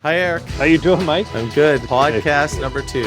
Hi, Eric. How you doing, Mike? I'm good. Hey. Podcast number 2.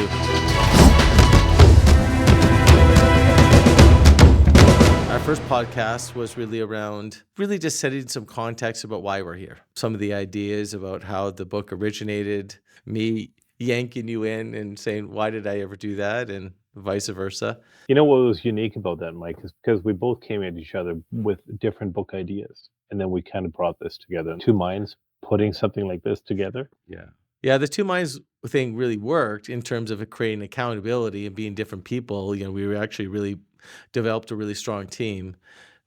Our first podcast was really around just setting some context about why we're here. Some of the ideas about how the book originated, me yanking you in and saying, why did I ever do that? And vice versa. You know what was unique about that, Mike, is because we both came at each other with different book ideas, and then we kind of brought this together. Two minds putting something like this together. Yeah. Yeah, the two minds thing really worked in terms of it creating accountability and being different people. We were actually really developed a really strong team.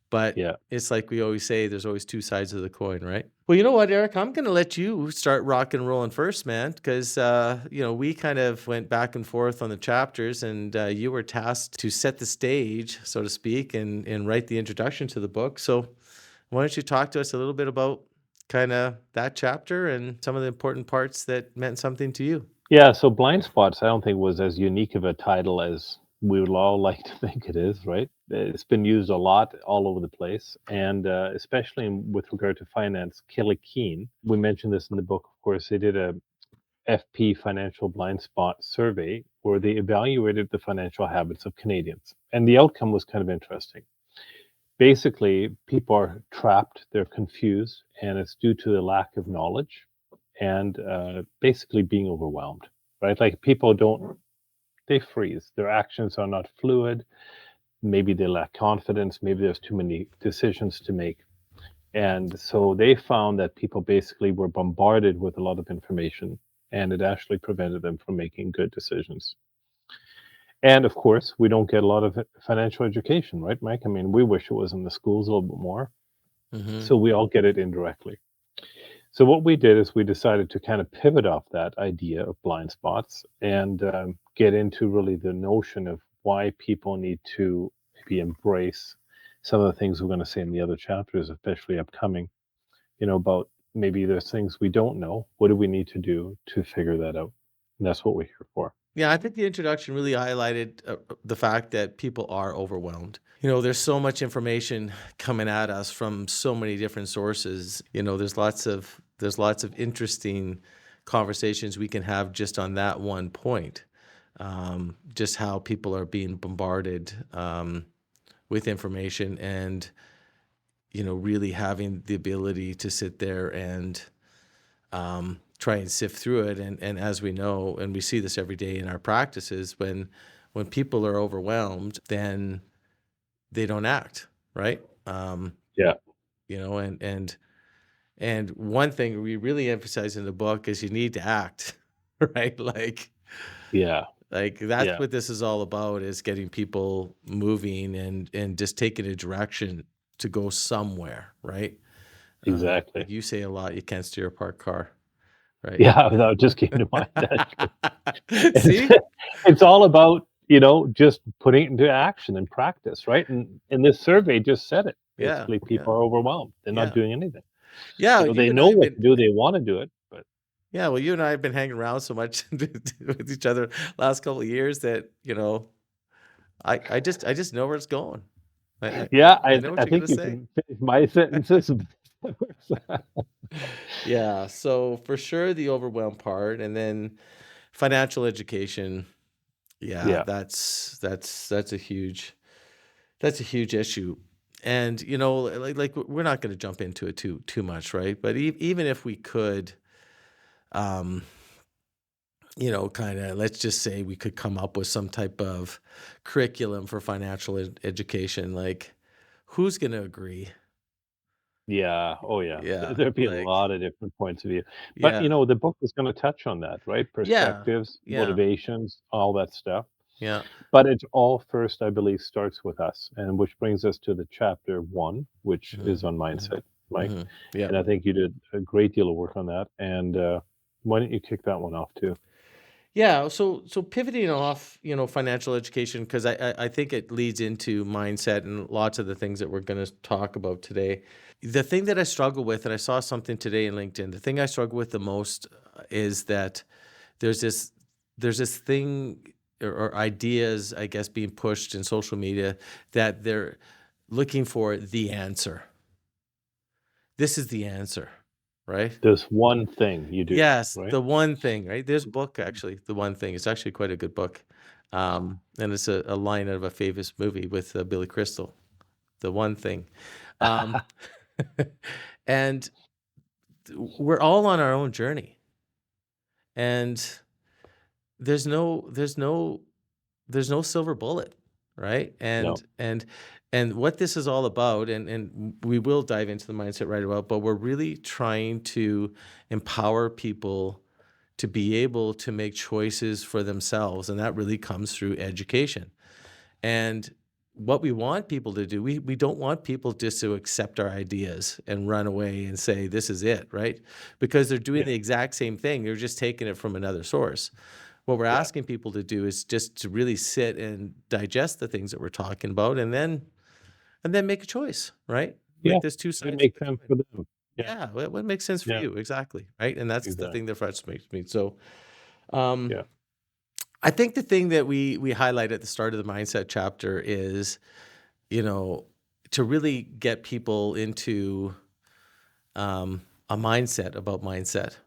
But Yeah. it's like we always say, there's always two sides of the coin, right? Well, you know what, Eric? I'm going to let you start rock and rolling first, man, because, we kind of went back and forth on the chapters, and you were tasked to set the stage, so to speak, and write the introduction to the book. So why don't you talk to us a little bit about kind of that chapter and some of the important parts that meant something to you? Yeah, so blind spots, I don't think was as unique of a title as we would all like to think it is, right? It's been used a lot all over the place, and especially with regard to finance. Kelly Keene, we mentioned this in the book, of course, they did a FP Financial Blind Spot survey where they evaluated the financial habits of Canadians. And the outcome was kind of interesting. Basically, people are trapped, they're confused, and it's due to the lack of knowledge and basically being overwhelmed, right? Like people don't, they freeze. Their actions are not fluid. Maybe they lack confidence. Maybe there's too many decisions to make. And so they found that people basically were bombarded with a lot of information, and it actually prevented them from making good decisions. And of course, we don't get a lot of financial education, right, Mike? I mean, we wish it was in the schools a little bit more. Mm-hmm. So we all get it indirectly. So what we did is we decided to kind of pivot off that idea of blind spots and get into really the notion of why people need to maybe embrace some of the things we're going to say in the other chapters, especially upcoming, about maybe there's things we don't know. What do we need to do to figure that out? And that's what we're here for. Yeah, I think the introduction really highlighted the fact that people are overwhelmed. There's so much information coming at us from so many different sources. There's lots of interesting conversations we can have just on that one point. Just how people are being bombarded with information, and really having the ability to sit there and try and sift through it. And as we know, and we see this every day in our practices, when people are overwhelmed, then they don't act, right? Yeah, And one thing we really emphasize in the book is you need to act, right? yeah, That's yeah, what this is all about, is getting people moving and just taking a direction to go somewhere, right? Like exactly. you say a lot, you can't steer a parked car, right? Yeah, that just came to mind. That's true. It's, See? it's all about, just putting it into action and practice, right? And this survey just said it. Yeah, Basically, yeah, people are overwhelmed. They're not yeah. doing anything. Yeah, They you and I know have what to been do. They want to do it, but well, you and I have been hanging around so much with each other last couple of years that, I just know where it's going. I I I yeah, I I know what I you're gonna think you say. can finish my sentences. Yeah, so for sure the overwhelm part, and then financial education, yeah, Yeah, that's a huge issue. And, we're not gonna jump into it too much, right? But even if we could, um kind of, let's just say we could come up with some type of curriculum for financial education. Like, who's going to agree? yeah, oh yeah. Yeah, There'd be a lot of different points of view, but yeah, the book is going to touch on that, right? yeah, Perspectives, yeah, motivations, all that stuff. yeah. But it all first, I believe, starts with us, and which brings us to the chapter one, which is Hmm. on Hmm. mindset, Mike. Hmm. Yeah. And I think you did a great deal of work on that. And why don't you kick that one off too? Yeah, so pivoting off, financial education, because I think it leads into mindset and lots of the things that we're going to talk about today. The thing that I struggle with, and I saw something today in LinkedIn, the thing I struggle with the most is that there's this there's this thing, or ideas, I guess, being pushed in social media, that they're looking for the answer. This is the answer. right? This one thing you do, Yes, right? The One Thing, right? There's a book actually, The One Thing. It's actually quite a good book. And it's a line out of a famous movie with Billy Crystal, The One Thing. Um, and we're all on our own journey. And there's no there's no there's no silver bullet, right? No. And what this is all about, and we will dive into the mindset right about, but we're really trying to empower people to be able to make choices for themselves, and that really comes through education. And what we want people to do, we don't want people just to accept our ideas and run away and say, this is it, right? Because they're doing Yeah, the exact same thing. They're just taking it from another source. What we're yeah, asking people to do is just to really sit and digest the things that we're talking about and then make a choice, right? yeah. Like there's two It sides of makes the sense coin. for them. Yeah, Yeah, what makes sense for yeah, you? Exactly, right? And that's the exactly. thing that frustrates me. So, um, Yeah, I think the thing that we highlight at the start of the mindset chapter is, you know, to really get people into a mindset about mindset.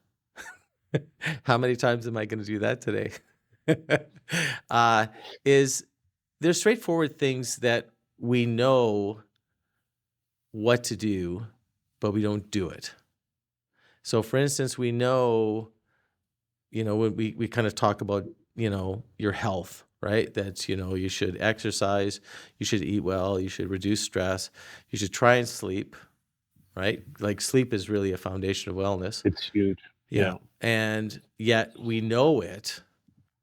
How many times am I going to do that today? uh, is there's straightforward things that we know what to do, but we don't do it. So, for instance, we know, when we kind of talk about, your health, right? That's, you should exercise, you should eat well, you should reduce stress, you should try and sleep, right? Like sleep is really a foundation of wellness. it's huge. Yeah. Yeah, And yet we know it,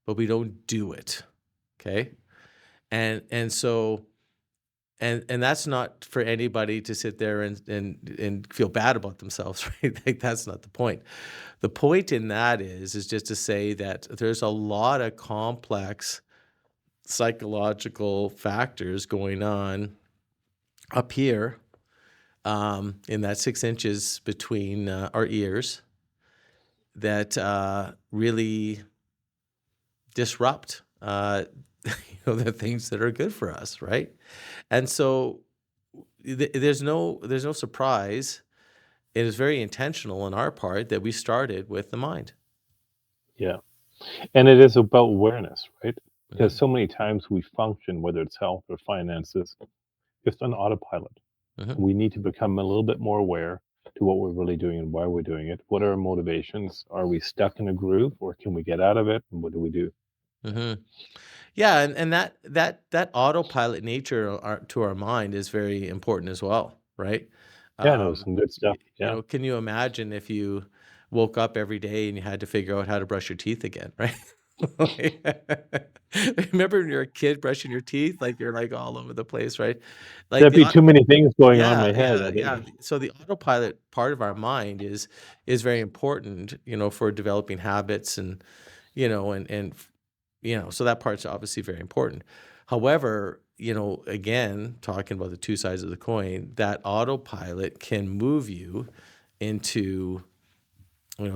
but we don't do it. Okay. And so and that's not for anybody to sit there and feel bad about themselves, right? Like that's not the point. The point in that is just to say that there's a lot of complex psychological factors going on up here, in that 6 inches between our ears that really disrupt the things that are good for us, right? And so there's no surprise. It is very intentional on our part that we started with the mind. yeah. And it is about awareness, right? Because Mhm, so many times we function, whether it's health or finances, just on autopilot. mhm, We need to become a little bit more aware to what we're really doing and why we're doing it. What are our motivations? Are we stuck in a groove or can we get out of it? And what do we do? mhm. Yeah, and that autopilot nature to our mind is very important as well, right? Yeah, no, some good stuff. You Yeah. know, can you imagine if you woke up every day and you had to figure out how to brush your teeth again, right? Remember when you're a kid brushing your teeth, like you're like all over the place, right? Like There'd be too many things going on in yeah, my head. yeah, I yeah. think. So the autopilot part of our mind is very important, for developing habits and so that part's obviously very important. However, again, talking about the two sides of the coin, that autopilot can move you into,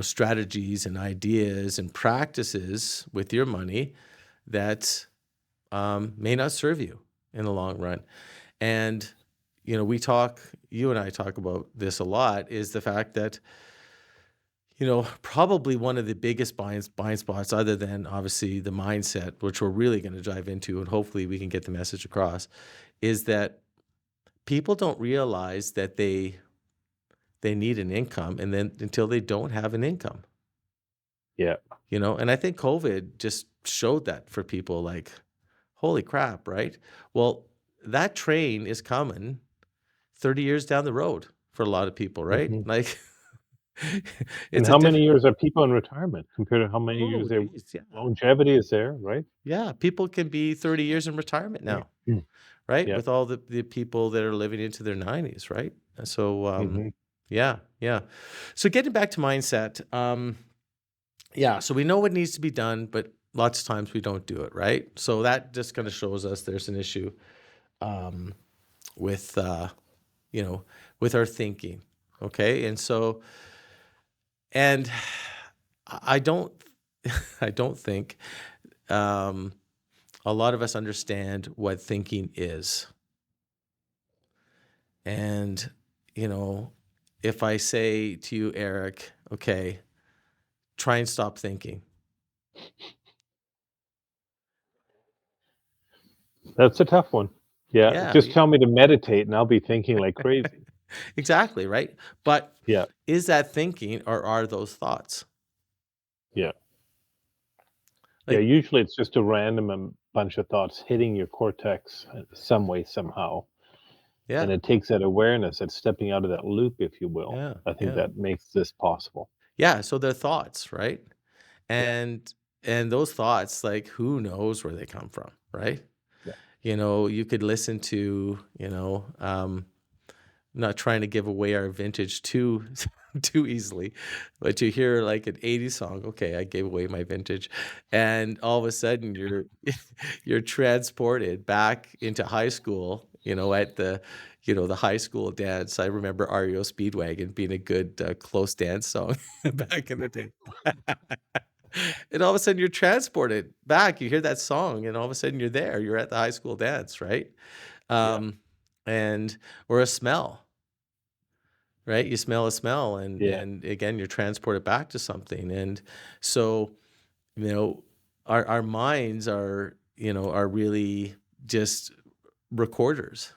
strategies and ideas and practices with your money that may not serve you in the long run. And, you and I talk about this a lot is the fact that, probably one of the biggest blind spots, other than obviously the mindset, which we're really going to dive into, and hopefully we can get the message across, is that people don't realize that they need an income, and then until they don't have an income, Yeah. and I think COVID just showed that for people, like, holy crap, right? Well, that train is coming 30 years down the road for a lot of people, right? Hmm. Like, And it's a how diff. many years are people in retirement compared to how many Oh, years their geez, yeah. longevity is there, right? Yeah, people can be 30 years in retirement now, Mm. right? Yeah. With all the people that are living into their 90s, right? And so, Hmm. yeah, yeah. So getting back to mindset, yeah, so we know what needs to be done, but lots of times we don't do it, right? So that just kind of shows us there's an issue, um, with, you know, with our thinking, okay? And so, and I don't, I don't think, um, a lot of us understand what thinking is. And, you know, if I say to you, Eric, okay, try and stop thinking. That's a tough one. Yeah, Yeah, just tell me to meditate and I'll be thinking like crazy. exactly, right? But Yeah, is that thinking or are those thoughts? yeah. Yeah, Like, usually it's just a random, bunch of thoughts hitting your cortex, some way, somehow, and yeah, it takes that awareness, that stepping out of that loop, if you will. yeah, I think yeah. that makes this possible. Yeah, so they're thoughts, right? Yeah, And those thoughts, like, who knows where they come from, right? yeah. You could listen to, not trying to give away our vintage too too easily, but you hear like an '80s song, okay, I gave away my vintage, and all of a sudden you're you're transported back into high school, at the high school dance. I remember REO Speedwagon being a good close dance song back in the day. And all of a sudden you're transported back. You hear that song, and all of a sudden you're there. You're at the high school dance, right? Yeah, Um, and or a smell, right? You smell a smell, and yeah, again you're transported back to something. And so, you know, our minds are really just recorders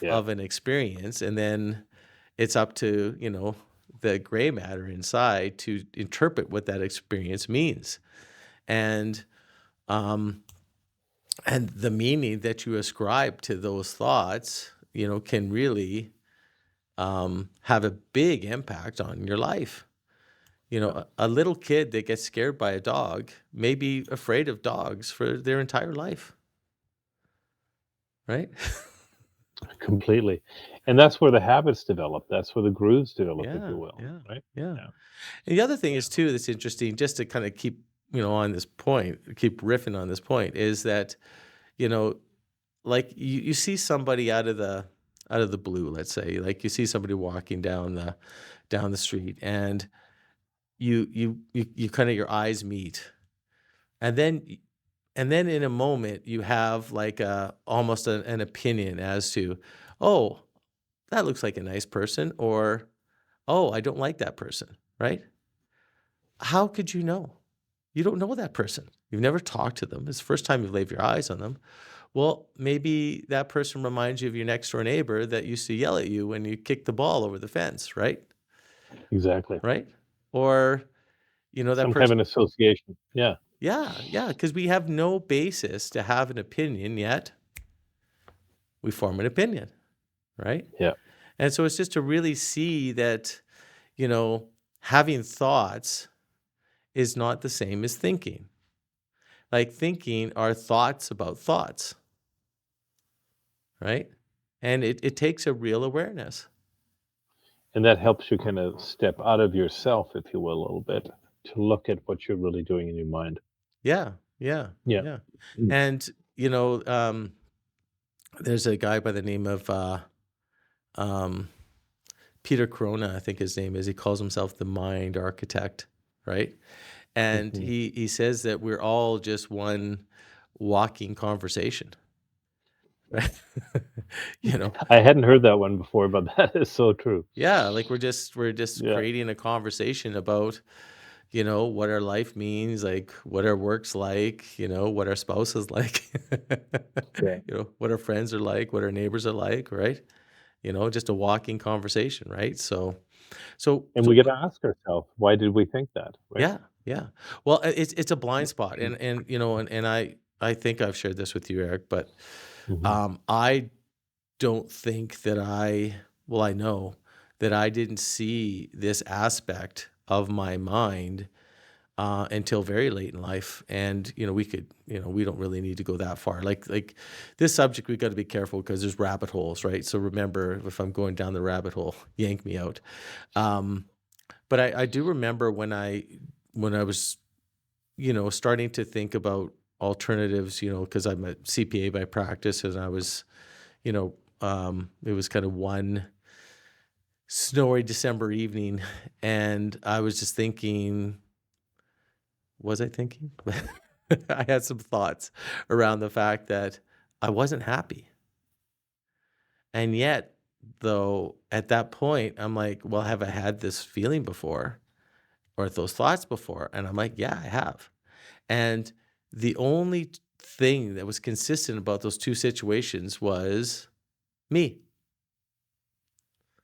yeah, of an experience, and then it's up to, the gray matter inside to interpret what that experience means. And um and the meaning that you ascribe to those thoughts, can really have a big impact on your life. yeah. A little kid that gets scared by a dog may be afraid of dogs for their entire life, right? Completely. And that's where the habits develop. That's where the grooves develop, if Yeah, you will, yeah, right? yeah. Yeah, And the other thing yeah. is too that's interesting, just to kind of keep, on this point, keep riffing on this point, is that, you know, like you see somebody out of the blue, let's say, like you see somebody walking down the street, and you kind of your eyes meet, and then in a moment you have like almost an opinion as to, oh, that looks like a nice person, or oh, I don't like that person, right? How could you know? You don't know that person. You've never talked to them. It's the first time you've laid your eyes on them. Well, maybe that person reminds you of your next door neighbor that used to yell at you when you kicked the ball over the fence, right? Exactly. Right? Or, that Some kind of person. an association. Yeah, Yeah, yeah, because we have no basis to have an opinion, yet we form an opinion, right? yeah. And so it's just to really see that, having thoughts is not the same as thinking. Like, thinking are thoughts about thoughts, right? And it takes a real awareness. And that helps you kind of step out of yourself, if you will, a little bit, to look at what you're really doing in your mind. Yeah, yeah, Yeah. yeah. Mm. And, there's a guy by the name of um, Peter Corona, I think his name is. He calls himself the mind architect, right? And Mhm. he says that we're all just one walking conversation, right? you know, I hadn't heard that one before, but that is so true. yeah, like we're just Yeah, creating a conversation about, what our life means, like what our work's like, what our spouse is like, yeah. what our friends are like, what our neighbors are like, right? Just a walking conversation, right? So And we so gotta ask ourselves, why did we think that, right? yeah, yeah. Well, it's a blind spot, and I think I've shared this with you, Eric, but Mhm. I don't think that I know that I didn't see this aspect of my mind until very late in life. And we don't really need to go that far. Like this subject, we got to be careful because there's rabbit holes, right? So remember, if I'm going down the rabbit hole, yank me out. Um, but I do remember when I was starting to think about alternatives, because I'm a CPA by practice, and I was, it was kind of one snowy December evening, and I was just thinking, was I thinking? I had some thoughts around the fact that I wasn't happy. And yet though, at that point, I'm like, "Well, have I had this feeling before or those thoughts before?" And I'm like, "Yeah, I have." And the only thing that was consistent about those 2 situations was me.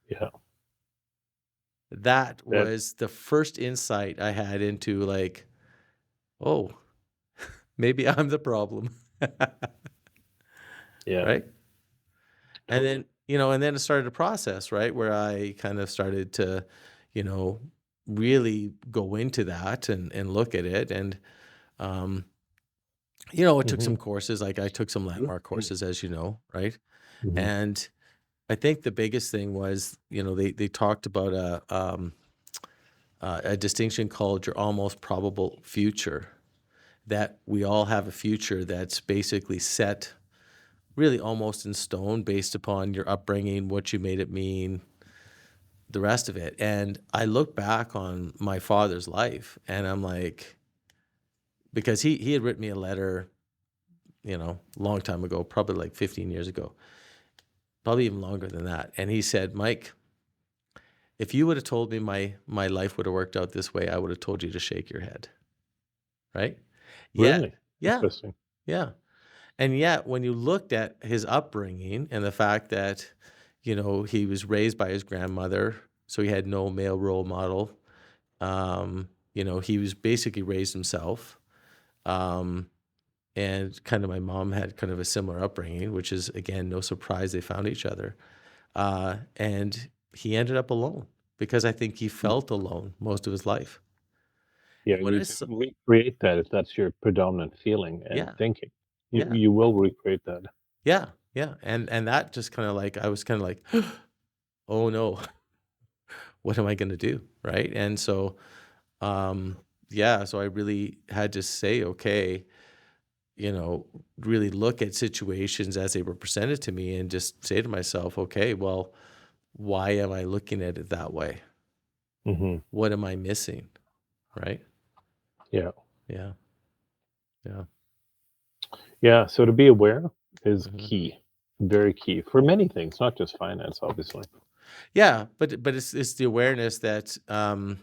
Yeah. That That was the first insight I had into, like, "Oh, maybe I'm the problem." yeah. Right? And Totally. then, and then it started a process, right, where I kind of started to, you know, really go into that and look at it. And, um, I took Mhm. some courses, like I took some landmark courses, as you know, right? Mhm. And I think the biggest thing was, they talked about a distinction called your almost probable future, that we all have a future that's basically set really almost in stone based upon your upbringing, what you made it mean, the rest of it. And I look back on my father's life and I'm like, because he had written me a letter, long time ago, probably like 15 years ago, probably even longer than that. And he said, "Mike, if you would have told me my life would have worked out this way, I would have told you to shake your head." Right? Yet, Really? yeah, Interesting. yeah. And yet, when you looked at his upbringing and the fact that, he was raised by his grandmother, so he had no male role model. He was basically raised himself. Um, and kind of my mom had kind of a similar upbringing, which is again no surprise they found each other. And he ended up alone because I think he Mm. felt alone most of his life. Yeah, And when I you can saw, recreate that if that's your predominant feeling and yeah, thinking. yeah, You will recreate that. yeah, yeah, and that just kind of like I was kind of like, oh no, what am I going to do, right? And so, um, yeah, so I really had to say, okay, really look at situations as they were presented to me and just say to myself, okay, well, why am I looking at it that way? Mhm. What am I missing? Right? Yeah. Yeah. Yeah. Yeah, so to be aware is Mhm. key, very key for many things, not just finance, obviously. Yeah. But it's the awareness that, well,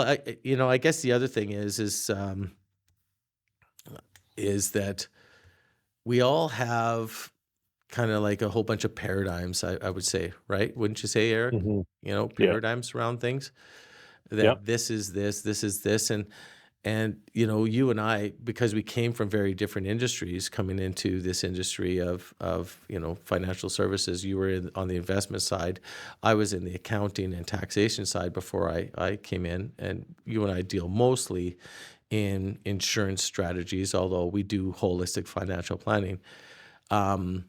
I guess the other thing is that we all have kind of like a whole bunch of paradigms, I would say, right? Wouldn't you say, Eric? Mhm. Yeah. Paradigms around things Yeah. that this is this. And, you and I, because we came from very different industries coming into this industry of, financial services, you were on the investment side. I was in the accounting and taxation side before I came in. And you and I deal mostly in insurance strategies, although we do holistic financial planning. Um,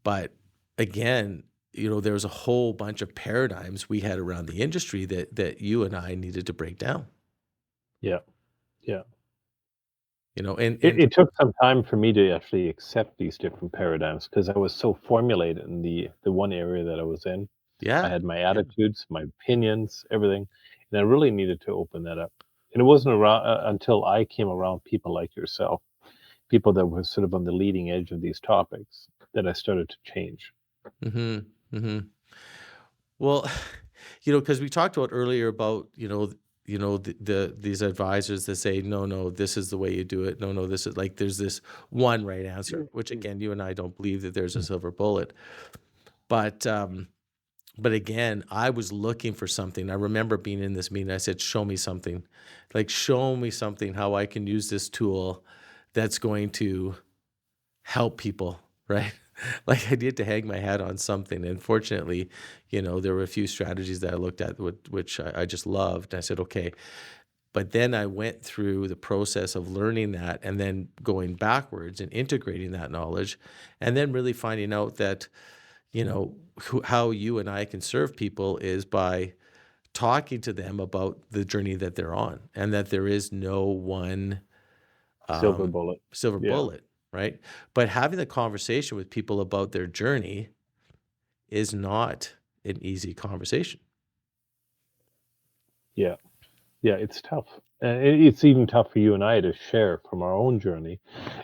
but again, there was a whole bunch of paradigms we had around the industry that you and I needed to break down, Yeah. Yeah. and It took some time for me to actually accept these different paradigms because I was so formulated in the one area that I was in. I yeah, had my yeah. attitudes, my opinions, everything, and I really needed to open that up. And it wasn't around until I came around people like yourself, people that were sort of on the leading edge of these topics, that I started to change. Mhm, mhm. Well, because we talked about earlier about, these advisors that say, "No, no, this is the way you do it. No, no, this is," like, there's this one right answer, which again, you and I don't believe that there's a silver bullet. But, but again, I was looking for something. I remember being in this meeting, I said, "Show me something. Like, show me something how I can use this tool that's going to help people," right? Like, I need to hang my hat on something, and fortunately, there were a few strategies that I looked at which I just loved. I said, "Okay." But then I went through the process of learning that and then going backwards and integrating that knowledge, and then really finding out that, how you and I can serve people is by talking to them about the journey that they're on, and that there is no one Silver um, bullet. silver Yeah. bullet, right? But having the conversation with people about their journey is not an easy conversation. Yeah. Yeah, it's tough. It's even tough for you and I to share from our own journey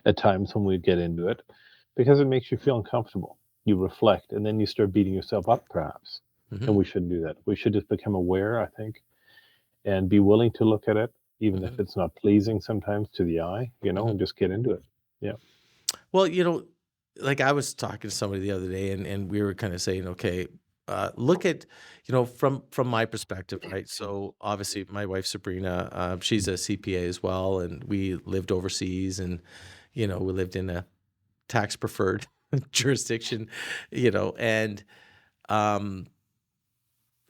at times when we get into it because it makes you feel uncomfortable. you reflect, and then you start beating yourself up, perhaps. And Mhm, we shouldn't do that. We should just become aware, I think, and be willing to look at it, even if mhm, it's not pleasing sometimes to the eye, mhm. and just get into it. Yeah. Well, like I was talking to somebody the other day, and we were kind of saying, okay, look at, from my perspective, right? So obviously, my wife Sabrina, she's a CPA as well, and we lived overseas, and we lived in a tax preferred jurisdiction, um,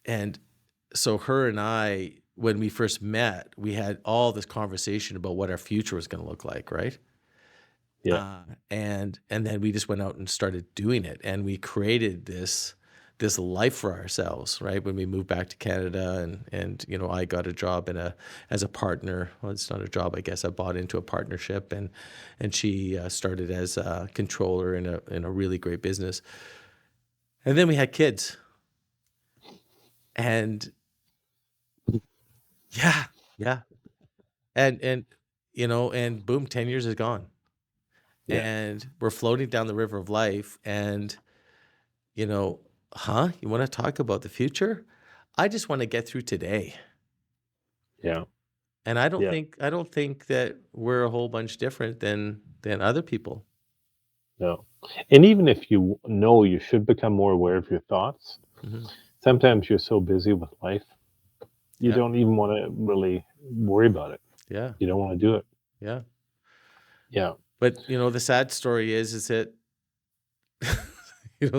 and so her and I, when we first met, we had all this conversation about what our future was going to look like, right? Yeah. And then we just went out and started doing it, and we created this life for ourselves, right? When we moved back to Canada, and I got a job as a partner. Well, it's not a job, I guess. I bought into a partnership, and she started as a controller in a really great business. And then we had kids, and yeah, yeah, and boom, 10 years is gone, Yeah. and we're floating down the river of life, and You know, "Huh? You wanna talk about the future? I just wanna get through today." Yeah. And I don't Yeah. think I don't think that we're a whole bunch different than other people. No. And even if you know you should become more aware of your thoughts, Mhm. sometimes you're so busy with life, you Yeah, don't even want to really worry about it. yeah, You don't want to do it. yeah. Yeah. But, the sad story is that,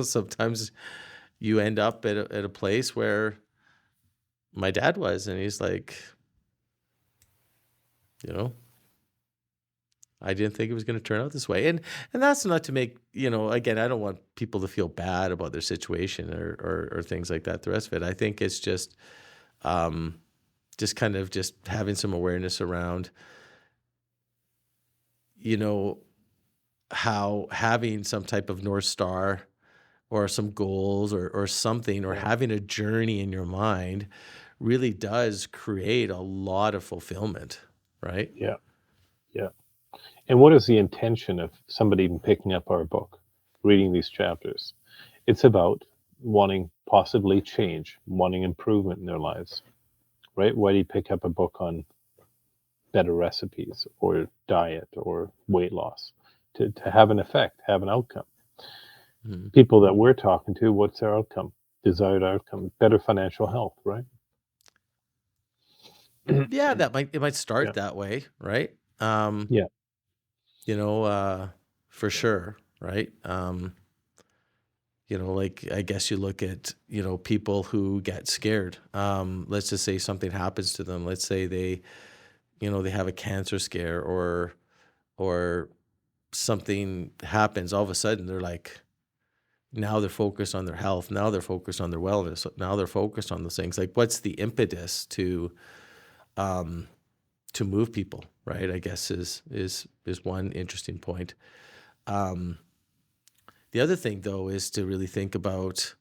sometimes you end up at a place where my dad was, and he's like, you know, "I didn't think it was gonna turn out this way." And that's not to make, again, I don't want people to feel bad about their situation or things like that, the rest of it. I think it's um just kind of just having some awareness around, you know, how having some type of North Star or some goals or something, or Yeah. having a journey in your mind really does create a lot of fulfillment, right? Yeah. Yeah. And what is the intention of somebody even picking up our book, reading these chapters? It's about wanting possibly change, wanting improvement in their lives, right? Why do you pick up a book on better recipes or diet or weight loss? To have an effect, have an outcome. Mhm. People that we're talking to, what's their outcome? Desired outcome, better financial health, right? Yeah, it might start Yeah. that way, right? Um, Yeah. you know, uh, for sure, right? Like, I guess you look at, people who get scared. Let's just say something happens to them. Let's say they have a cancer scare, or something happens. All of a sudden, they're like, now they're focused on their health. Now they're focused on their wellness. Now they're focused on those things. Like, what's the impetus um, to move people, right? I guess is one interesting point. Um, the other thing, though, is to really think about,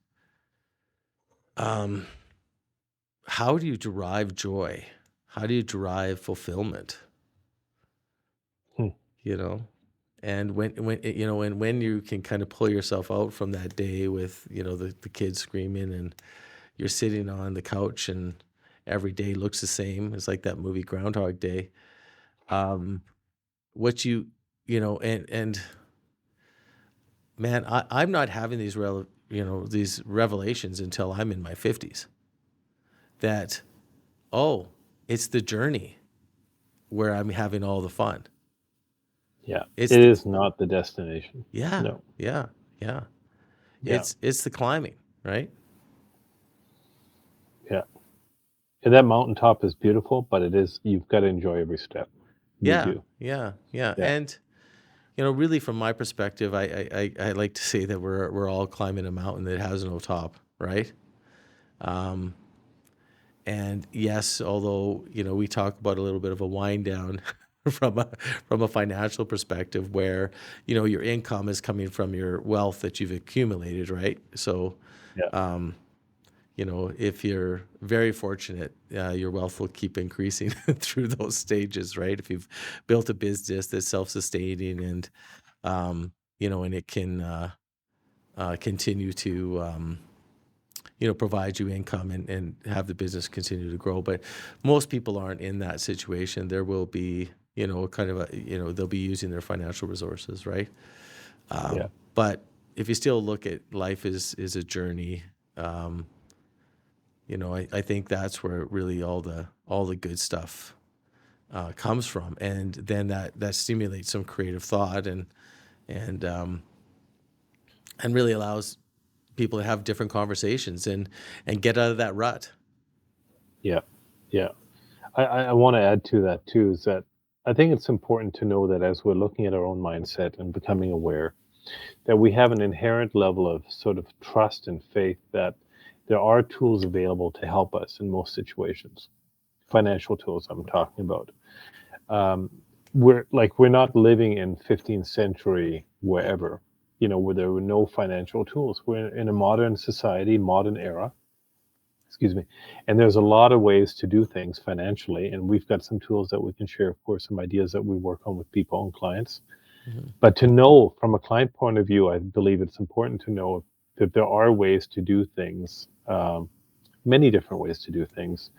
um, how do you derive joy? How do you derive fulfillment? Hmm. You know, and when you can kind of pull yourself out from that day with the kids screaming, and you're sitting on the couch, and every day looks the same. It's like that movie Groundhog Day. Um, what and man, I'm not having these revelations until I'm in my 50s. That, oh, it's the journey where I'm having all the fun. Yeah. It's It the is not the destination. Yeah, No. yeah, yeah. Yeah. It's the climbing, right? Yeah. And that mountaintop is beautiful, but you've got to enjoy every step. We Yeah, do. yeah, yeah. Yeah. And really, from my perspective, I like to say that we're all climbing a mountain that has no top, right? Um, and yes, although we talk about a little bit of a wind down from a financial perspective, where your income is coming from your wealth that you've accumulated, right? So, Yeah. um, if you're very fortunate, your wealth will keep increasing through those stages, right? If you've built a business that's self-sustaining, and and it can continue to provide you income and have the business continue to grow. But most people aren't in that situation. There will be, kind of they'll be using their financial resources, right? Yeah. But if you still look at life is a journey, I think that's where really all the good stuff comes from, and then that stimulates some creative thought and really allows people to have different conversations and get out of that rut. Yeah. Yeah. I want to add to that too is that I think it's important to know that as we're looking at our own mindset and becoming aware, that we have an inherent level of sort of trust and faith that there are tools available to help us in most situations. Financial tools, I'm talking about. Um, we're not living in 15th century wherever, where there were no financial tools. We're in a modern society, modern era, excuse me, and there's a lot of ways to do things financially, and we've got some tools that we can share, of course, some ideas that we work on with people and clients. Mhm. But to know from a client point of view, I believe it's important to know that there are ways to do things, many different ways to do things,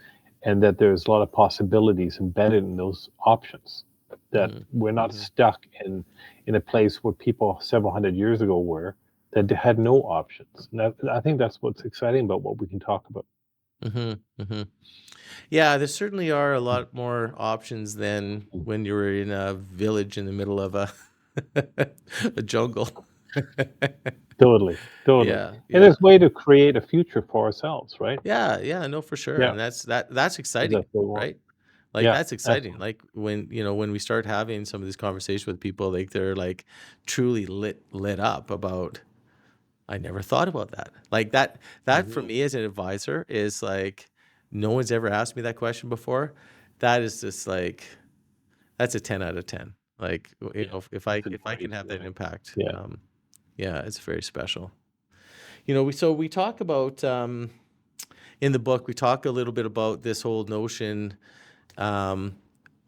and that there's a lot of possibilities embedded in those options. That Mhm. we're not Mhm. stuck in a place where people several hundred years ago were that had no options. And I think that's what's exciting about what we can talk about. Mhm. Mhm. Yeah, there certainly are a lot more options than Mhm. when you were in a village in the middle of a a jungle. Totally, totally. Yeah, And yeah. there's a way to create a future for ourselves, right? Yeah, yeah, no, for sure, Yeah, and that's because exciting, that's what we want. right? Like, Yeah, that's exciting, absolutely. like, when we start having some of these conversations with people, like, they're, like, truly lit up about, "I never thought about that." Like, that for Mhm. me as an advisor is, like, no one's ever asked me that question before. That is just, like, that's a 10 out of 10. Like, Yeah, it's a if I can great have that feeling. impact, Yeah, yeah, it's very special. We talk about, in the book, we talk a little bit about this whole notion, um,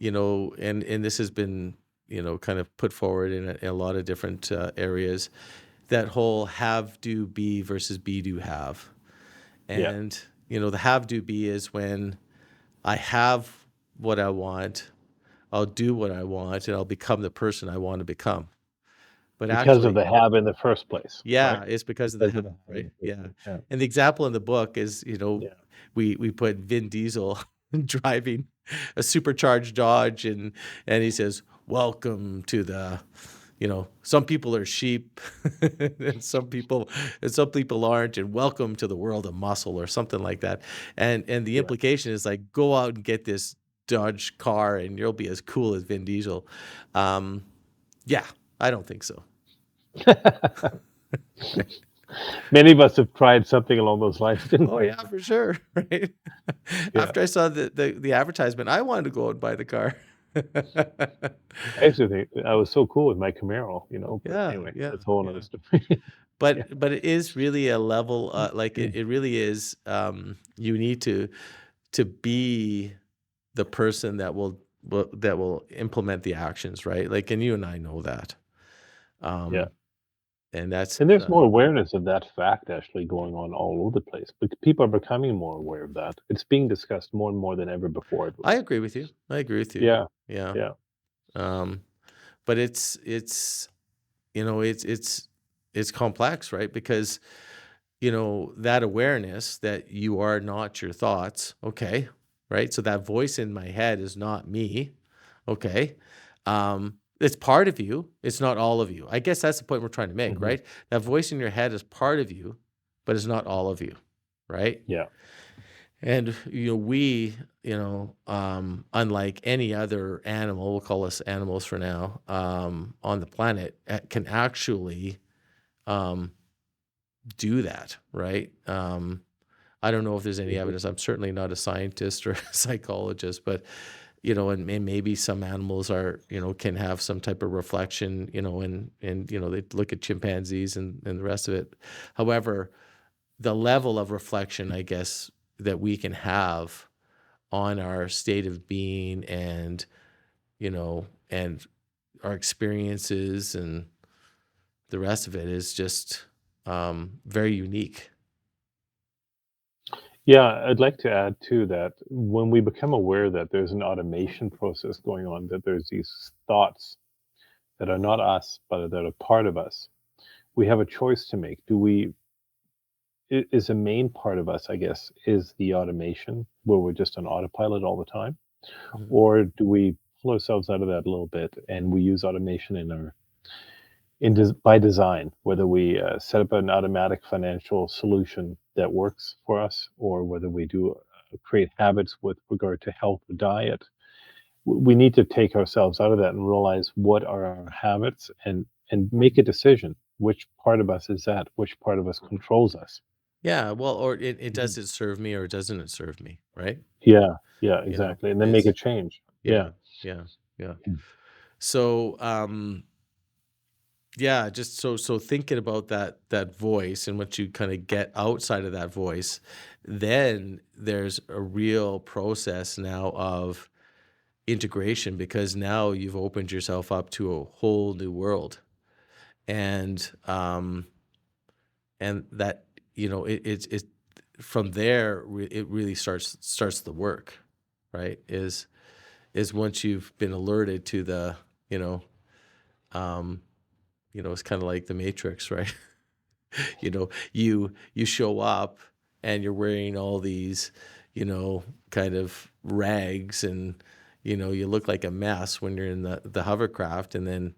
and this has been, kind of put forward in a lot of different areas. That whole have, do, be versus be, do, have. yeah. And, the have, do, be is when I have what I want, I'll do what I want, and I'll become the person I want to become. But Because of actually, the have in the first place, right? yeah, it's because of the Because of have, the have in right? the first Yeah. place. Yeah, And the example in the book is, yeah, we put Vin Diesel driving a supercharged Dodge and he says, "Welcome to the," some people are sheep and some people aren't, and welcome to the world of muscle or something like that. And the yeah. implication is like, go out and get this Dodge car and you'll be as cool as Vin Diesel. Um, yeah, I don't think so. Many of us have tried something along those lines, didn't Oh, we? yeah, for sure, right? Yeah. After I saw the advertisement, I wanted to go out and buy the car. I used to think I was so cool with my Camaro, but Yeah, anyway, yeah, that's a whole other yeah. story. Yeah. But it is really a level, like, Mm. it really is, you need to be the person that will implement the actions, right? Like, and you and I know that. Yeah. Um, and that's, And there's more awareness of that fact actually going on all over the place. But people are becoming more aware of that. It's being discussed more and more than ever before, I I believe. agree with you. I agree with you. Yeah. Yeah. Yeah. Um, but it's complex, right? Because, that awareness that you are not your thoughts, okay, right? So that voice in my head is not me, okay. It's part of you, it's not all of you. I guess that's the point we're trying to make, Mhm. right? That voice in your head is part of you, but it's not all of you, right? Yeah. And we, unlike any other animal, we'll call us animals for now, on the planet, can actually um, do that, right? I don't know if there's any Mhm. evidence. I'm certainly not a scientist or a psychologist, but and maybe some animals can have some type of reflection, and they look at chimpanzees and the rest of it. However, the level of reflection, I guess, that we can have on our state of being and our experiences and the rest of it is just very unique. Yeah, I'd like to add too that when we become aware that there's an automation process going on, that there's these thoughts that are not us, but that are part of us, we have a choice to make. Do we, is a main part of us, I guess, is the automation where we're just on autopilot all the time? Mhm. Or do we pull ourselves out of that a little bit and we use automation in our, by design, whether we set up an automatic financial solution that works for us, or whether we do create habits with regard to health or diet. We need to take ourselves out of that and realize what are our habits, and make a decision. Which part of us is that? Which part of us controls us? Yeah, well, or it Mhm. does it serve me or doesn't it serve me, right? Yeah, yeah, You know, exactly, and then make a is change. Yeah. yeah, yeah, yeah. Mm. So, yeah, just so thinking about that voice and what you kind of get outside of that voice, then there's a real process now of integration because now you've opened yourself up to a whole new world. And that, it from there it really starts the work, right? Is once you've been alerted to the, you know, um, it's kind of like the Matrix, right? You show up and you're wearing all these, kind of rags, and you look like a mess when you're in the hovercraft, and then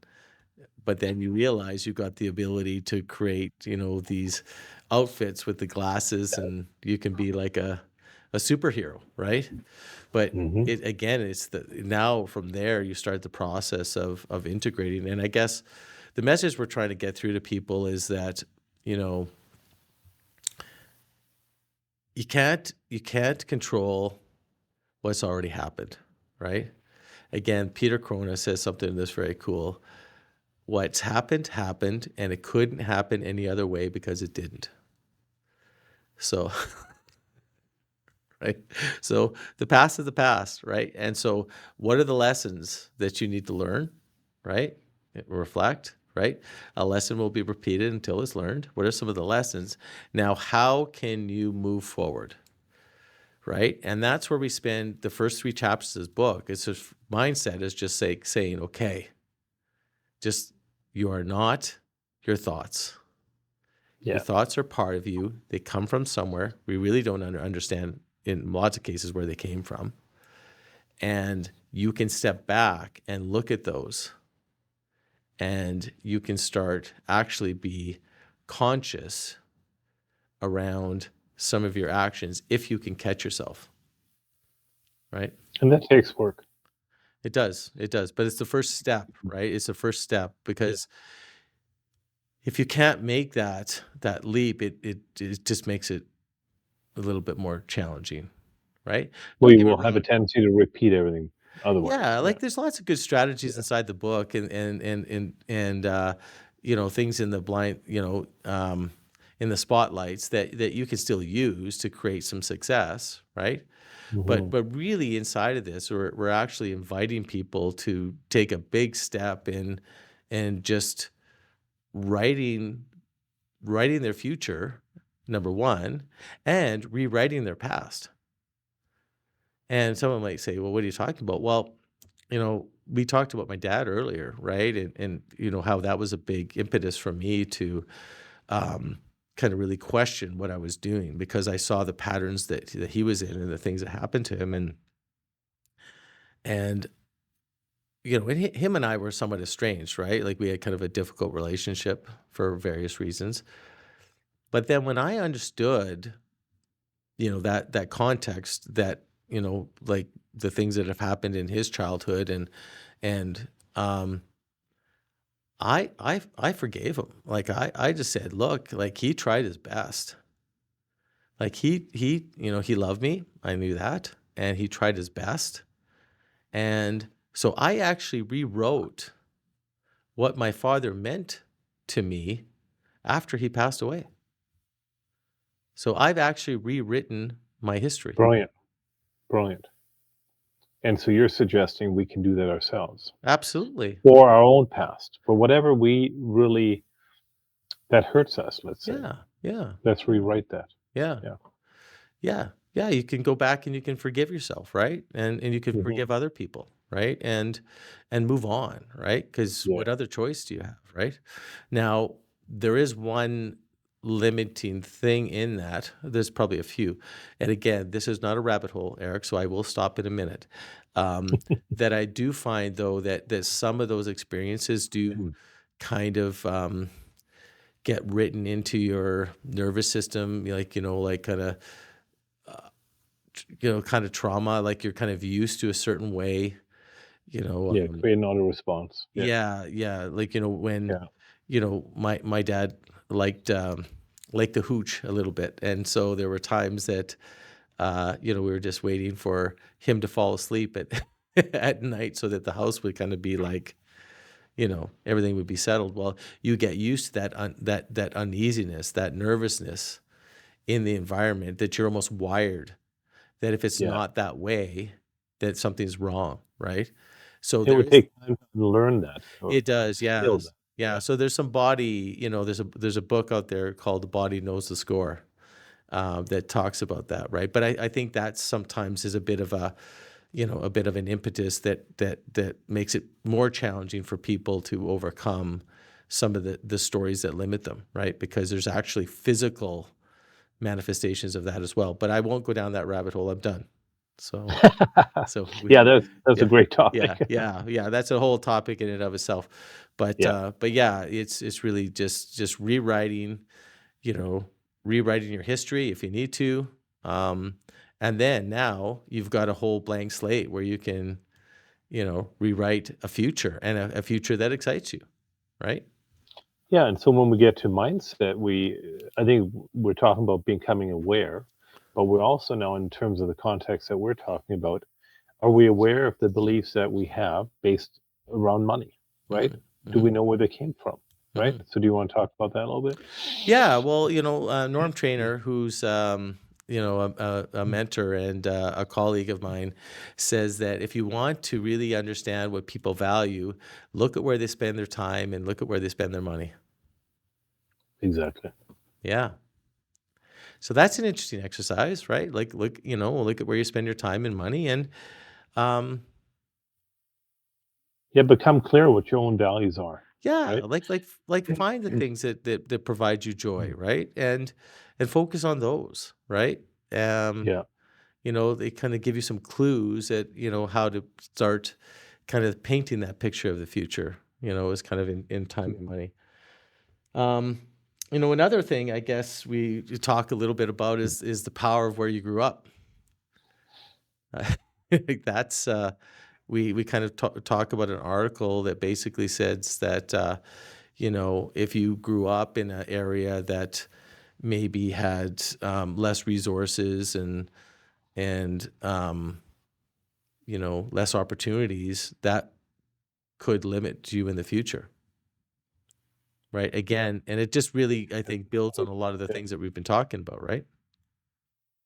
but then you realize you got the ability to create, these outfits with the glasses, and you can be like a superhero, right? But Mhm. it again, it's the now from there you start the process of integrating. And I guess the message we're trying to get through to people is that, you know, you can't control what's already happened, right? Again, Peter Corona says something that's very cool. What's happened happened, and it couldn't happen any other way because it didn't. So, right? So the past is the past, right? And so what are the lessons that you need to learn, right? Reflect, right? A lesson will be repeated until it's learned. What are some of the lessons? Now, how can you move forward? Right? And that's where we spend the first 3 chapters of this book. It's just mindset is just saying, okay, just you are not your thoughts. Your Yeah. thoughts are part of you. They come from somewhere. We really don't understand in lots of cases where they came from. And you can step back and look at those, and you can start actually be conscious around some of your actions if you can catch yourself, right? And that takes work. It does, but it's the first step, Mm. right? It's the first step Yeah. because if you can't make that leap, it just makes it a little bit more challenging, right? Don't We get me will have a wrong. tendency to repeat everything otherwise. Yeah, Yeah. like there's lots of good strategies Yeah. inside the book, and things in the blind, in the spotlights that you can still use to create some success, right? But Mhm. really inside of this, we're actually inviting people to take a big step in and just writing writing their future, number 1, and rewriting their past. And someone might say, "Well, what are you talking about?" Well, we talked about my dad earlier, right? And how that was a big impetus for me to kind of really question what I was doing because I saw the patterns that he was in and the things that happened to him, and him and I were somewhat estranged, right? Like we had kind of a difficult relationship for various reasons. But then when I understood, that context, that like the things that have happened in his childhood, and um I forgave him. Like I just said, look, like he tried his best. Like he loved me. I knew that, and he tried his best. And so I actually rewrote what my father meant to me after he passed away. So I've actually rewritten my history. Brilliant. Brilliant. And so you're suggesting we can do that ourselves Absolutely. for our own past, for whatever we really that hurts us, let's say. Yeah, yeah, Let's rewrite that. yeah, Yeah. yeah, yeah. You can go back and you can forgive yourself, right? And you can Mhm. forgive other people, right? And move on, right? Because Yeah. what other choice do you have, right? Now, there is one limiting thing in that. There's probably a few. And again, this is not a rabbit hole, Eric, so I will stop in a minute. That I do find though that some of those experiences do Mm. kind of get written into your nervous system, like, like kind of, kind of trauma, like you're kind of used to a certain way, you know, Yeah, um, create an auto response. Yeah. yeah, yeah. Like, when, Yeah. my dad liked, liked the hooch a little bit. And so there were times that, we were just waiting for him to fall asleep at, at night so that the house would kind of be like, everything would be settled. Well, you get used to that uneasiness, that nervousness in the environment that you're almost wired that if it's Yeah. not that way, that something's wrong, right? So It there would is take time to learn that it or does, build yes. that. Yeah, Yeah. so there's some body, there's a book out there called The Body Knows the Score, that talks about that, right? But I think that sometimes is a bit of a bit of an impetus that makes it more challenging for people to overcome some of the stories that limit them, right? Because there's actually physical manifestations of that as well. But I won't go down that rabbit hole. I'm done. So we Yeah, that's a yeah. great Yeah, topic. yeah, yeah, that's a whole topic in and of itself. Yeah. But yeah, it's really just rewriting, you know, rewriting your history if you need to. Um, and then now you've got a whole blank slate where you can, rewrite a future and a future that excites you, right? Yeah, and so when we get to mindset, I think we're talking about becoming aware, but we're also now in terms of the context that we're talking about, are we aware of the beliefs that we have based around money, right? Mhm, Do mhm, we know where they came from, right? mhm. So do you want to talk about that a little bit? Yeah, well, Norm Trainer, who's a Mm. mentor and a colleague of mine, says that if you want to really understand what people value, look at where they spend their time and look at where they spend their money. Exactly. Yeah, so that's an interesting exercise, right? Like, look at where you spend your time and money, and um, Yeah, become clear what your own values are, yeah, right? like find the things that provide you joy, right? And focus on those, right? Um, Yeah. They kind of give you some clues at, how to start kind of painting that picture of the future, is kind of in time and money. Um, another thing I guess we talk a little bit about is the power of where you grew up. That's we kind of talk about an article that basically says that if you grew up in an area that maybe had less resources and less opportunities, that could limit you in the future, right? Yeah. Again, and it just really, I think, builds on It- a lot of the Yeah. things that we've been talking about, right?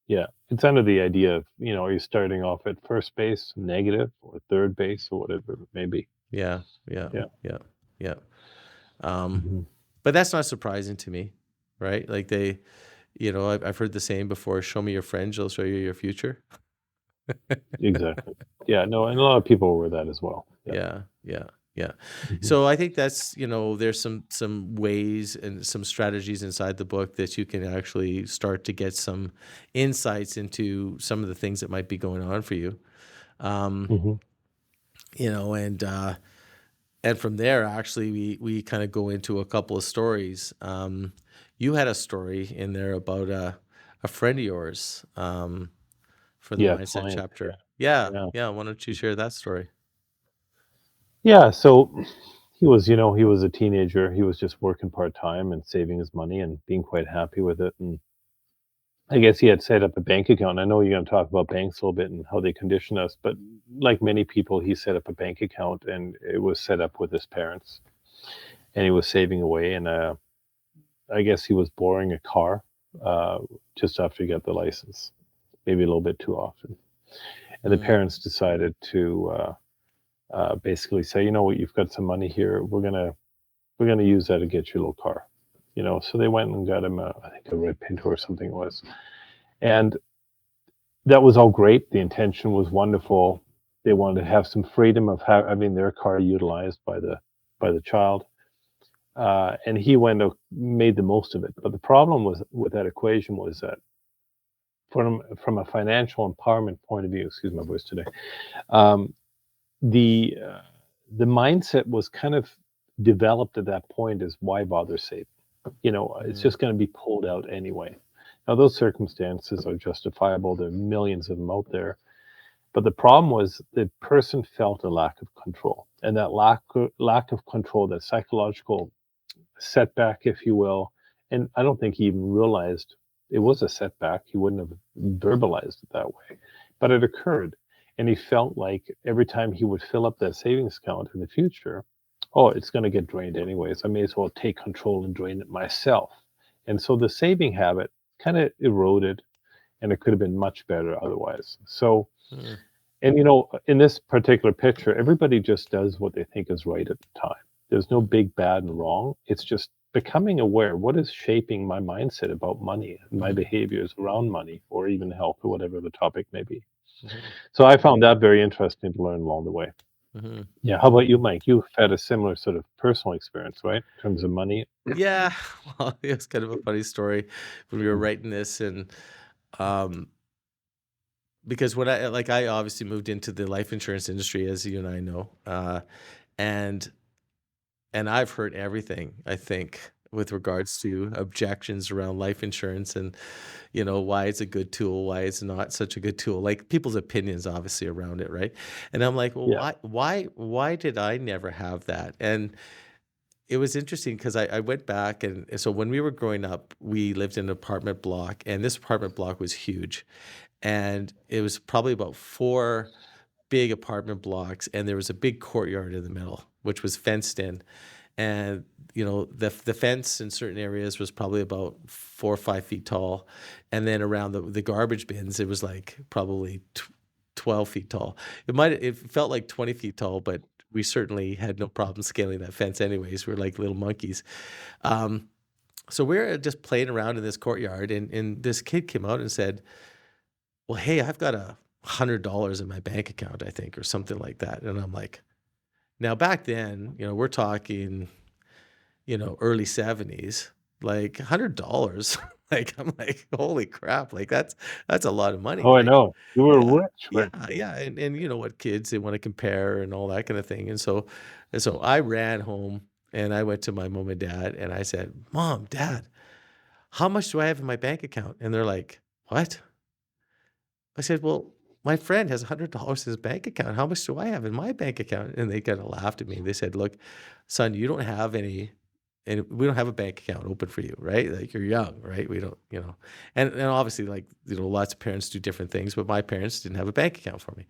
Yeah. It's under the idea of, are you starting off at first base negative or third base or whatever it may be. Yeah, yeah, Yeah. yeah, yeah. Um, Mhm. but that's not surprising to me, right? Like I've heard the saying before: "Show me your friends, they'll show you your future." Exactly. Yeah, no, and a lot of people were that as well. Yeah. Yeah, yeah, yeah. Mhm. So I think that's, there's some ways and some strategies inside the book that you can actually start to get some insights into some of the things that might be going on for you. Um, Mhm. you know, and from there actually we kind of go into a couple of stories. You had a story in there about a friend of yours from the Yeah, mindset client. Yeah. chapter. Yeah, Yeah. yeah. Why don't you share that story? Yeah, so he was a teenager. He was just working part-time and saving his money and being quite happy with it, and I guess he had set up a bank account. I know you're gonna talk about banks a little bit and how they condition us, but like many people, he set up a bank account, and it was set up with his parents, and he was saving away, and, I guess he was borrowing a car, uh, just after he got the license, maybe a little bit too often, and the Mm, parents decided to, basically say, "You know what? You've got some money here. We're gonna use that to get you a little car." So they went and got him I think a red Pinto or something it was, and that was all great. The intention was wonderful. They wanted to have some freedom of having their car utilized by the child, and he went and made the most of it. But the problem was with that equation was that from a financial empowerment point of view, excuse my voice today, um, the the mindset was kind of developed at that point as why bother saving? It's Mhm. just going to be pulled out anyway. Now those circumstances are justifiable. There are millions of them out there. But the problem was the person felt a lack of control, and that lack of control, that psychological setback, if you will. And I don't think he even realized it was a setback. He wouldn't have verbalized it that way, but it occurred. And he felt like every time he would fill up that savings account in the future, oh, it's going to get drained anyways. I may as well take control and drain it myself. And so the saving habit kind of eroded, and it could have been much better otherwise. So, Mm. and in this particular picture, everybody just does what they think is right at the time. There's no big, bad, and wrong. It's just becoming aware what is shaping my mindset about money and my Mhm. behaviors around money or even health or whatever the topic may be. Mhm. So I found that very interesting to learn along the way. Mhm. Yeah. How about you, Mike? You've had a similar sort of personal experience, right? In terms of money. Yeah, well, it was kind of a funny story when we were Mm. writing this, and um, because when I obviously moved into the life insurance industry, as you and I know, and I've heard everything, I think, with regards to objections around life insurance and, why it's a good tool, why it's not such a good tool, like people's opinions obviously around it, right? And I'm like, well, Yeah. why did I never have that? And it was interesting because I went back, and so when we were growing up, we lived in an apartment block, and this apartment block was huge. And it was probably about four big apartment blocks, and there was a big courtyard in the middle, which was fenced in. And the fence in certain areas was probably about 4 or 5 feet tall, and then around the garbage bins, it was like probably 12 feet tall. It felt like 20 feet tall, but we certainly had no problem scaling that fence anyways. We're like little monkeys. Um, so we're just playing around in this courtyard, and this kid came out and said, "Well, hey, I've got $100 in my bank account, I think, or something like that." And I'm like, now back then, we're talking, early 70s, like $100. Like, I'm like, holy crap, like that's a lot of money, Oh, I right? know. You Yeah. were rich, Yeah, right? yeah. And you know what, kids, they want to compare and all that kind of thing. And so I ran home and I went to my mom and dad and I said, "Mom, Dad, how much do I have in my bank account?" And they're like, "What?" I said, "Well, my friend has $100 in his bank account. How much do I have in my bank account?" And they kinda laughed at me. They said, "Look, son, you don't have any, and we don't have a bank account open for you, right? Like, you're young, right? We don't," and obviously, like, lots of parents do different things, but my parents didn't have a bank account for me.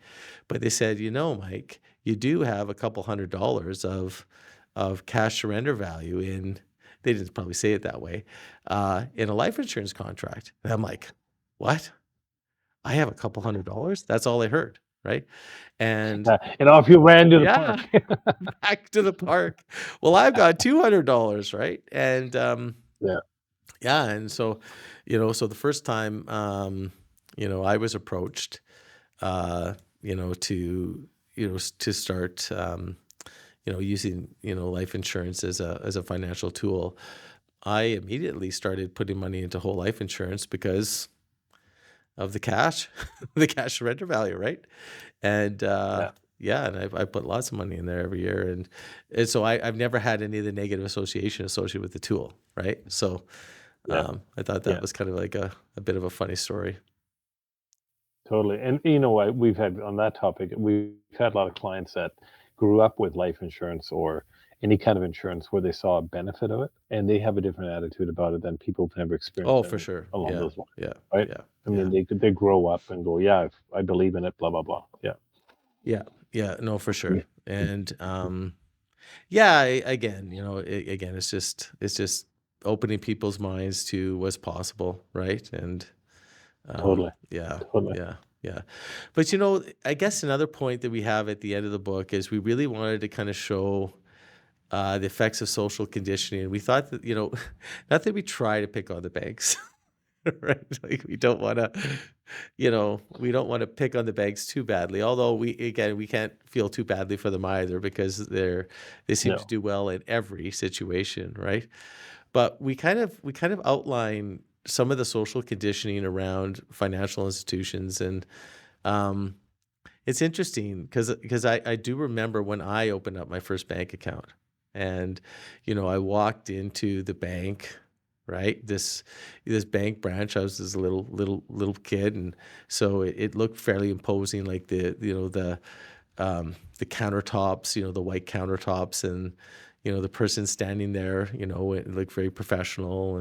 But they said, Mike, you do have a couple $100 of cash surrender value in," they didn't probably say it that way, "in a life insurance contract." And I'm like, "What? I have a couple $100?" That's all I heard, right? And And off you ran to the yeah, park. back to the park. Well, I've got $200, right? And, Yeah. yeah, and so, so the first time, I was approached, uh, to, to start, using, life insurance as a financial tool, I immediately started putting money into whole life insurance because of the cash, the cash surrender value, right? And, Yeah. yeah, and I put lots of money in there every year, and so I've never had any of the negative association associated with the tool, right? So, Yeah. I thought that Yeah. was kind of like a bit of a funny story. Totally. And what we've had on that topic, we've had a lot of clients that grew up with life insurance or any kind of insurance where they saw a benefit of it, and they have a different attitude about it than people who've never experienced Oh, for anything sure. along Yeah, those lines, yeah, right? yeah, I yeah, mean, they grow up and go, yeah, I believe in it, blah blah blah. Yeah. yeah, yeah, no, for sure. Yeah. And, yeah, again, again, it's just opening people's minds to what's possible, right? And, Totally. yeah, Totally. yeah, yeah. But, I guess another point that we have at the end of the book is we really wanted to kind of show, the effects of social conditioning. We thought that, not that we try to pick on the banks, right? Like we don't want to, we don't want to pick on the banks too badly. Although we can't feel too badly for them either because they seem to No. do well in every situation, right? But we kind of outline some of the social conditioning around financial institutions, and um, it's interesting because I do remember when I opened up my first bank account, and I walked into the bank, right? This bank branch. I was this little kid, and so it looked fairly imposing, like the countertops, the white countertops, and the person standing there, it looked very professional,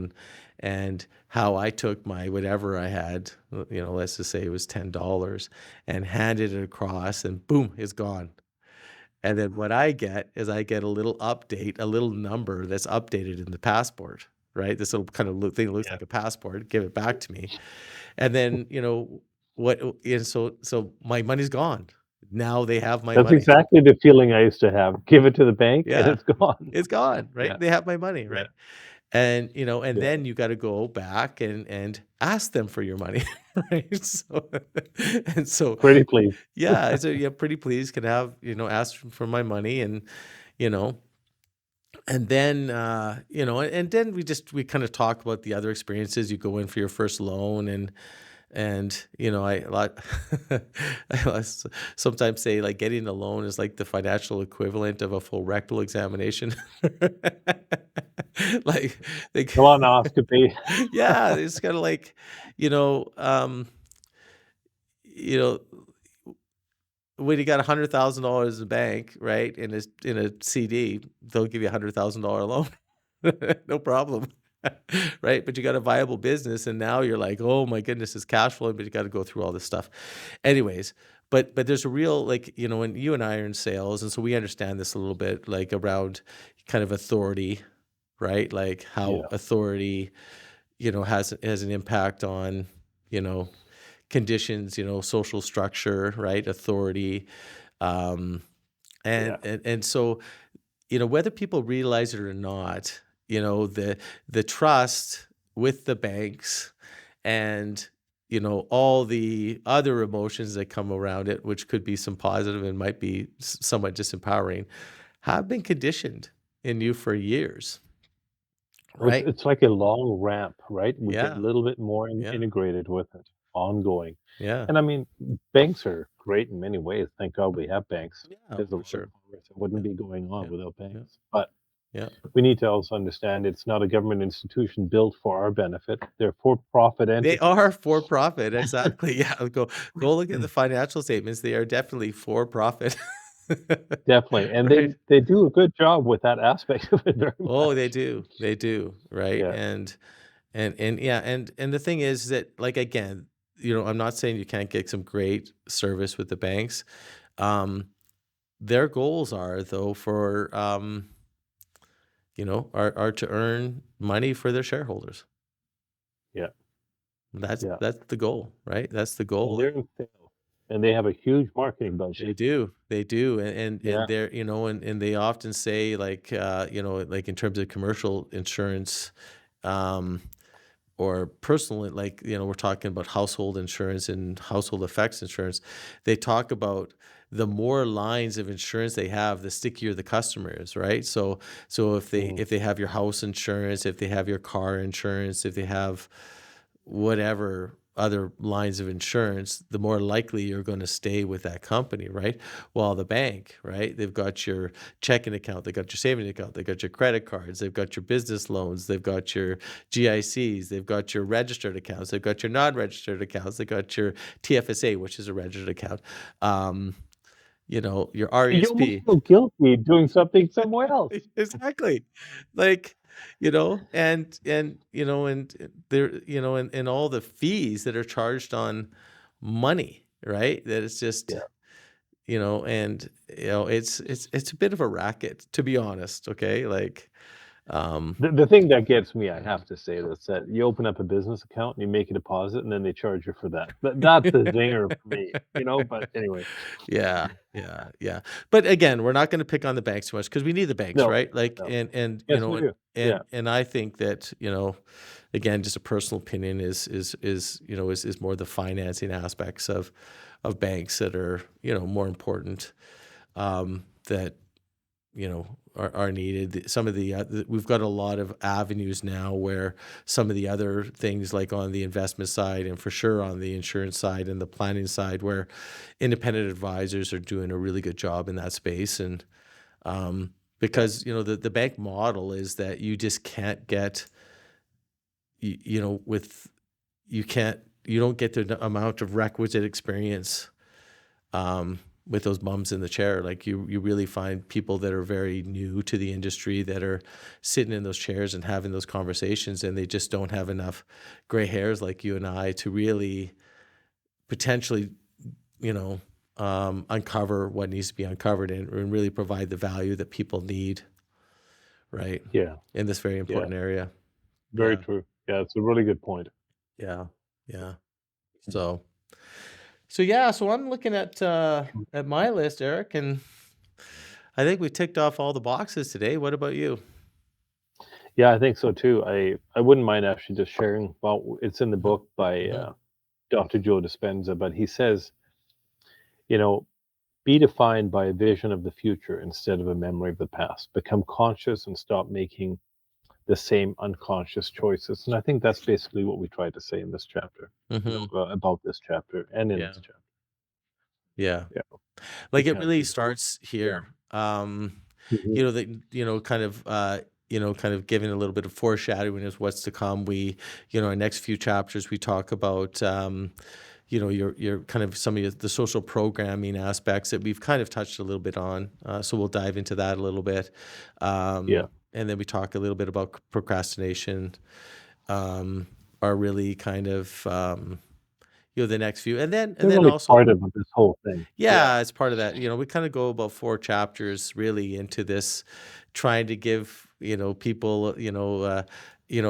and how I took my whatever I had, let's just say it was $10, and handed it across, and boom, it's gone. And then what I get is I get a little update, a little number that's updated in the passport, right? This little kind of thing that looks Yeah. like a passport. Give it back to me, and then what? And so my money's gone. Now they have my That's money. exactly the feeling I used to have. Give it to the bank and Yeah, it's gone. it's gone, Yeah, right? They have my money, yeah, right? And yeah. then you gotta go back and ask them for your money, right? So and so, Pretty please. yeah, so, yeah, pretty please can have, ask for my money, you know, and then, and then we kinda talk about the other experiences. You go in for your first loan, and, I lot sometimes say, like, getting a loan is like the financial equivalent of a full rectal examination. Like, they Colonoscopy. yeah, it's kinda like, you know, um, you know, when you got $100,000 in the bank, right, in a CD, they'll give you $100,000 loan. No problem. Right? But you got a viable business, and now you're like, "Oh my goodness, it's cash flowing," but you gotta go through all this stuff. Anyways, but there's a real, like, and you and I are in sales, and so we understand this a little bit, like, around kind of authority, right? Like, how Yeah, authority, has an impact on, you know, conditions, social structure, right? Authority, um, yeah. and so, whether people realize it or not, the trust with the banks, and, all the other emotions that come around it, which could be some positive and might be somewhat disempowering, have been conditioned in you for years, Well, it's right? it's like a long ramp, right? We get a Yeah, little bit more yeah, integrated with it, ongoing. yeah, And I mean, banks are great in many ways. Thank God we have banks. yeah, There's a for lot of sure. commerce that wouldn't Yeah, be going on yeah, without yeah, banks. But yeah. we need to also understand it's not a government institution built for our benefit. They're for-profit They entities. are for profit, exactly. Yeah, go look at the financial statements. They are definitely for profit. Definitely, and they Right. they do a good job with that aspect of it very Oh, they much. do. They do, right? Yeah. And yeah, and the thing is that, like, again, I'm not saying you can't get some great service with the banks. Um, their goals are, though, are to earn money for their shareholders. Yeah, That's yeah, that's the goal, right? That's the and goal. they're in sales, and they have a huge marketing They budget. do, they do, and Yeah, they're, and they often say, like, like, in terms of commercial insurance, um, or personal, like, we're talking about household insurance and household effects insurance. They talk about the more lines of insurance they have, the stickier the customer is, right? So mhm, if they have your house insurance, if they have your car insurance, if they have whatever other lines of insurance, the more likely you're going to stay with that company, right? While the bank, right? They've got your checking account, they've got your savings account, they've got your credit cards, they've got your business loans, they've got your GICs, they've got your registered accounts, they've got your non-registered accounts, they've got your TFSA, which is a registered account, your you almost RESP. feel guilty doing something somewhere else. Exactly. Like, and there, and all the fees that are charged on money, right? That it's just, Yeah, and it's a bit of a racket, to be honest, okay? Like, Um, The thing that gets me, I have to say, is that you open up a business account and you make a deposit, and then they charge you for that. That's the zinger for me, but anyway. yeah, yeah, yeah. But again, we're not gonna pick on the banks too much because we need the banks, No, right? Like, no. and Yes, we do. Yeah, and I think that, again, just a personal opinion is more the financing aspects of banks that are, more important, that are needed. Some of we've got a lot of avenues now where some of the other things, like on the investment side and for sure on the insurance side and the planning side, where independent advisors are doing a really good job in that space. And yeah, because the bank model is that you just can't get with you don't get the amount of requisite experience um, with those bums in the chair. Like you really find people that are very new to the industry that are sitting in those chairs and having those conversations, and they just don't have enough gray hairs like you and I to really potentially, uncover what needs to be uncovered and really provide the value that people need, right, yeah, in this very yeah. important area. Very Yeah, true. Yeah, it's a really good point. yeah, yeah. So yeah, so I'm looking at my list, Eric, and I think we ticked off all the boxes today. What about you? Yeah, I think so too. I wouldn't mind actually just sharing. Well, it's in the Mhm, book by mhm, Dr. Joe Dispenza, but he says, you know, be defined by a vision of the future instead of a memory of the past. Become conscious and stop making the same unconscious choices. And I think that's basically what we tried to say in this chapter, mhm. about this chapter and in Yeah, this chapter. yeah. Yeah, we Like, it can't really be so. starts Yeah. here. Hmm. Kind of giving a little bit of foreshadowing as what's to come. Our next few chapters, we talk about, your kind of some of the social programming aspects that we've kind of touched a little bit on. So we'll dive into that a little bit. Yeah. And then we talk a little bit about procrastination, um, are really kind of, the next few, and They're then really also, part of this whole thing. Yeah. yeah, it's part of that. We kind of go about 4 chapters really into this, trying to give, people, a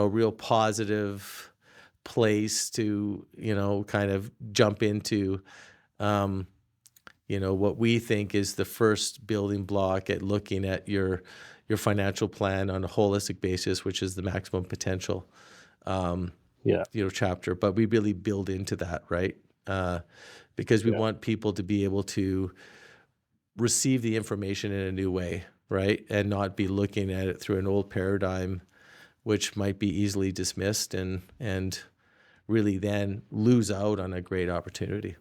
real positive place to, kind of jump into, um, what we think is the first building block at looking at your financial plan on a holistic basis, which is the maximum potential. Um, Yeah. chapter, but we really build into that, right? Because we Yeah. want people to be able to receive the information in a new way, right? And not be looking at it through an old paradigm, which might be easily dismissed and really then lose out on a great opportunity.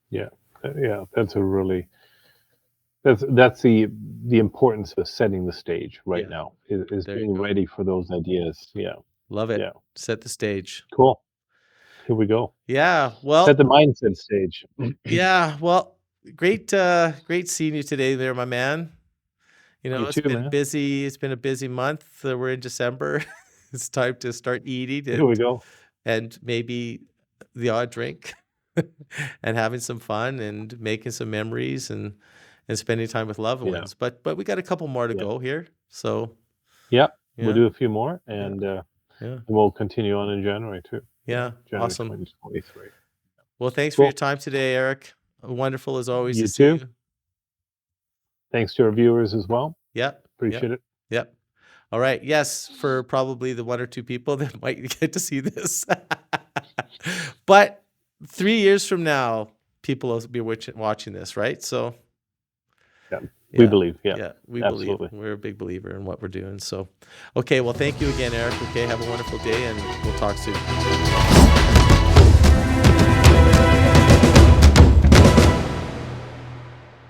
Yeah. Yeah. That's the importance of setting the stage right Yeah, now is there you being go. ready for those ideas. Yeah. Love it. Yeah. Set the stage. Cool. Here we go. Yeah, Set the well, mindset stage. yeah, well, great seeing you today there, my man. You It's too, been man. busy. It's been a busy month. We're in December. It's time to start eating Here we go. and maybe the odd drink and having some fun and making some memories and spending time with loved Yeah. ones. But we got a couple more to Yeah. go here. So, Yeah. We'll yeah, do a few more, yeah, and yeah, we'll continue on in January too. Yeah. yeah. January Awesome. 2023. Well, thanks for your Cool. time today, Eric. Wonderful as always to You see too. you. Thanks to our viewers as well. Yep, yep, Appreciate it. yep. All right. Yes, for probably the 1 or 2 people that might get to see this. But 3 years from now, people will be watching this, right? So, Yeah. We yeah, believe. Yeah. yeah, we believe. Absolutely. We're a big believer in what we're doing. So, okay, well, thank you again, Eric. Okay, have a wonderful day, and we'll talk soon.